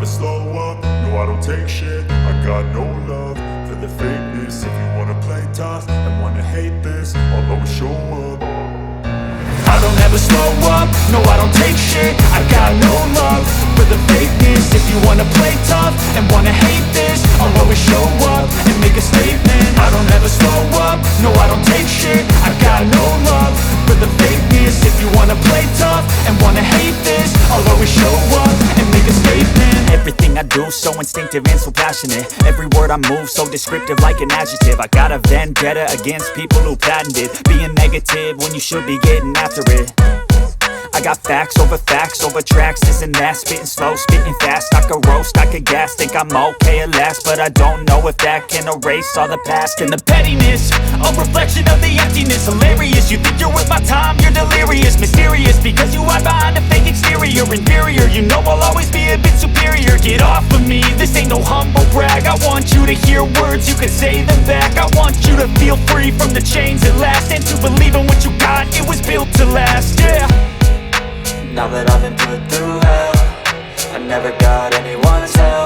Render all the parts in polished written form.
slow up, no I don't take shit. I got no love for the fakeness. If you wanna play tough and wanna hate this, I'll always show up. I don't ever slow up, no I don't take shit. I got no love for the fakeness. If you wanna play tough and wanna hate this, I'll always show up and make a statement. I don't ever slow up, no I don't take shit. I got no love for the fakeness. If you wanna play tough and wanna hate this, I'll always show up and make a statement. Everything I do so instinctive and so passionate. Every word I move so descriptive like an adjective. I got a vendetta against people who patented being negative when you should be getting after it. I got facts over tracks, this and that. Spitting slow, spitting fast, I could roast, I could gas. Think I'm okay at last, but I don't know if that can erase all the past. And the pettiness, a reflection of the emptiness. Hilarious, you think you're worth my time, you're delirious. Mysterious, because you hide behind a fake exterior. Inferior, you know I'll always be a bit superior. Get off of me, this ain't no humble brag. I want you to hear words, you can say them back. I want you to feel free from the chains at last, and to believe in what you got, it was built to last, yeah. Now that I've been put through hell, I never got anyone's help.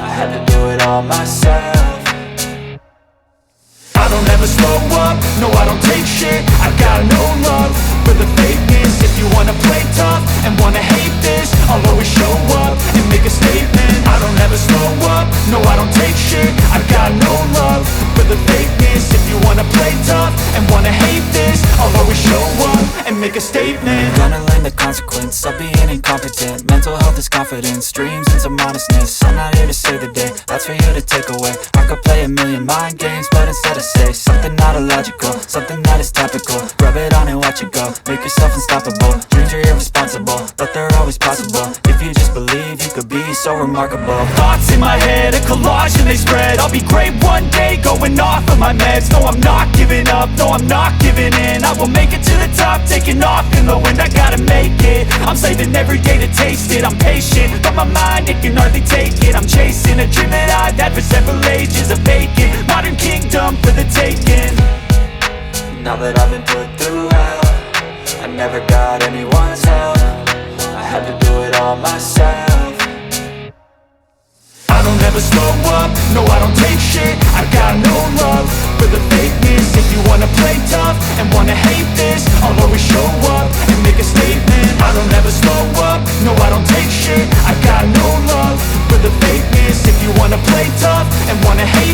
I had to do it all myself. I don't ever slow up, no I don't take shit. I got no love for the fakeness. If you wanna play tough and wanna hate this, I'll always show up and make a statement. I don't ever slow up, no I don't take shit. I got no love for the fakeness. If you wanna play tough and wanna hate this, I'll always show up and make a statement. Gonna learn the consequence of being incompetent. Mental health is confidence, dreams and some honestness. I'm not here to save the day, that's for you to take away. I could play a million mind games, but instead I say something not illogical, something that is topical. Rub it on and watch it go, make yourself unstoppable. Dreams are irresponsible, but they're always possible. If you just believe, you could be so remarkable. Thoughts in my head, a collage and they spread. I'll be great one day, going off of my meds. No, I'm not giving up, no, I'm not giving in. I will make it to the top, taking off in the wind. I gotta make it, I'm saving every day to taste it. I'm patient, but my mind, it can hardly take it. I'm chasing a dream that I've had for several ages. A vacant, modern kingdom for the taking. Now that I've been put through hell, I never got anyone's help. I had to do it all myself. I don't ever slow up, no I don't take shit. I got no love for the fakeness. If you wanna play tough and wanna hate this, I'll always show up and make a statement. I don't ever slow up, no I don't take shit. I got no love for the fakeness. If you wanna play tough and wanna hate